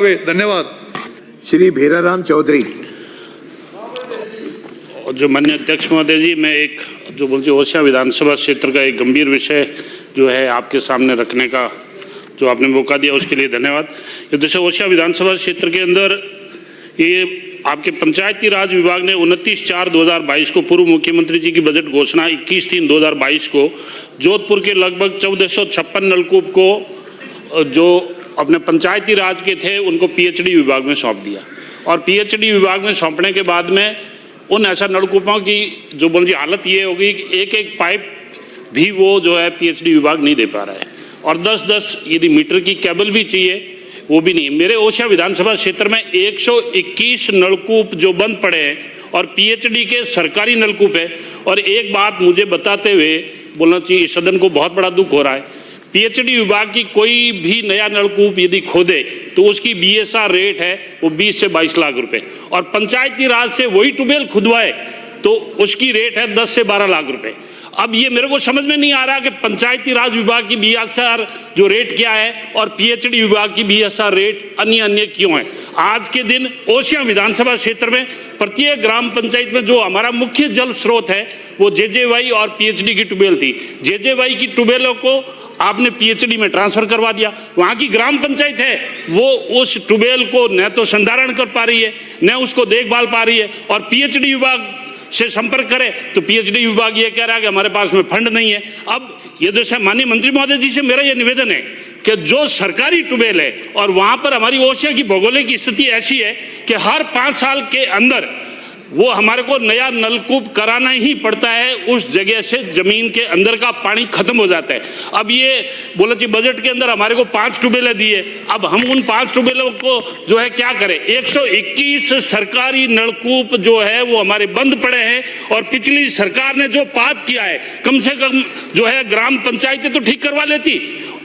धन्यवाद। श्री भेराराम चौधरी। जो माननीय अध्यक्ष महोदय जी, मैं एक जो बोलते ओसिया विधानसभा क्षेत्र का एक गंभीर विषय जो है आपके सामने रखने का जो आपने मौका दिया उसके लिए धन्यवाद। जैसे ओसिया विधानसभा क्षेत्र के अंदर ये आपके पंचायती राज विभाग ने 29/4/2022 को पूर्व मुख्यमंत्री जी की बजट घोषणा 21/3/2022 को जोधपुर के लगभग 1456 नलकूप को जो अपने पंचायती राज के थे उनको पीएचडी विभाग में सौंप दिया। और पीएचडी विभाग में सौंपने के बाद में उन ऐसा नलकूपों की जो बोलिए हालत ये होगी कि एक एक पाइप भी वो जो है पीएचडी विभाग नहीं दे पा रहा है और 10-10 यदि मीटर की केबल भी चाहिए वो भी नहीं। मेरे ओसिया विधानसभा क्षेत्र में 121 नलकूप जो बंद पड़े हैं और पीएचडी के सरकारी नलकूप है। और एक बात मुझे बताते हुए बोलना चाहिए, इस सदन को बहुत बड़ा दुख हो रहा है, पीएचडी विभाग की कोई भी नया नलकूप यदि खोदे तो उसकी बीएसआर रेट है वो 20 से 22 लाख रुपए और पंचायती राज से वही ट्यूबवेल खुदवाए तो उसकी रेट है 10 से 12 लाख रुपए। अब ये मेरे को समझ में नहीं आ रहा कि पंचायती राज विभाग की बीएसआर जो रेट क्या है और पीएचडी विभाग की बीएसआर रेट अन्य क्यों है। आज के दिन ओसिया विधानसभा क्षेत्र में प्रत्येक ग्राम पंचायत में जो हमारा मुख्य जल स्रोत है वो जेजेवाई और पीएचडी की ट्यूबवेल थी। जेजेवाई की ट्यूबवेलों को आपने पीएचडी में ट्रांसफर करवा दिया। वहाँ की ग्राम पंचायत है वो उस ट्यूबवेल को न तो संधारण कर पा रही है न उसको देखभाल पा रही है और पीएचडी विभाग से संपर्क करे तो पीएचडी विभाग ये कह रहा है कि हमारे पास में फंड नहीं है। अब ये जैसे माननीय मंत्री महोदय जी से मेरा ये निवेदन है कि जो सरकारी ट्यूबवेल है और वहाँ पर हमारी ओसिया की भौगोलिक स्थिति ऐसी है कि हर 5 साल के अंदर वो हमारे को नया नलकूप कराना ही पड़ता है, उस जगह से जमीन के अंदर का पानी खत्म हो जाता है। अब ये बोला जी बजट के अंदर हमारे को 5 ट्यूबवेलें दिए, अब हम उन 5 ट्यूबवेलों को जो है क्या करें। 121 सरकारी नलकूप जो है वो हमारे बंद पड़े हैं और पिछली सरकार ने जो पाप किया है कम से कम जो है ग्राम पंचायतें तो ठीक करवा लेती,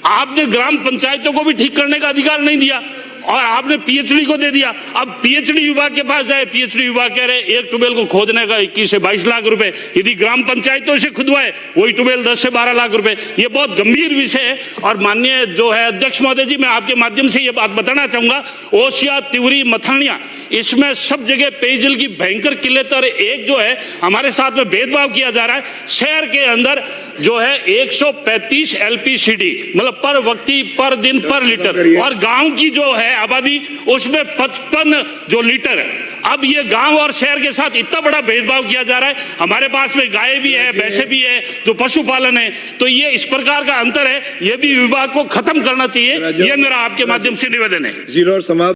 आपने ग्राम पंचायतों को भी ठीक करने का अधिकार नहीं दिया और आपने पीएचडी को दे दिया। अब पीएचडी विभाग के पास जाए, पीएचडी विभाग कह रहे एक ट्यूबवेल को खोदने का 21 से 22 लाख रुपए, यदि ग्राम पंचायतों से खुदवाए वही ट्यूबवेल 10 से 12 लाख रुपए। ये बहुत गंभीर विषय है और माननीय जो है अध्यक्ष महोदय जी, मैं आपके माध्यम से ये बात बताना चाहूंगा, ओसिया, तिवरी, मथानिया इसमें सब जगह पेयजल की भयंकर किल्लत और एक जो है हमारे साथ में भेदभाव किया जा रहा है। शहर के अंदर जो है 135 एलपीसीडी मतलब पर व्यक्ति पर दिन पर लीटर और गांव की जो है आबादी उसमें 55 जो लीटर है। अब ये गांव और शहर के साथ इतना बड़ा भेदभाव किया जा रहा है। हमारे पास में गाय भी है, भैंसे भी है, जो पशुपालन है, तो ये इस प्रकार का अंतर है, ये भी विभाग को खत्म करना चाहिए। ये मेरा आपके माध्यम से निवेदन है।